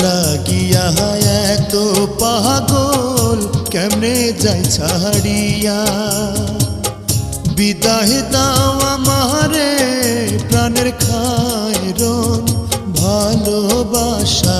লাগিয়া এত পাগল কেমনে যাই ছাড়িয়া। বিদায় দাও আমারে প্রাণের খায়রন ভালোবাসা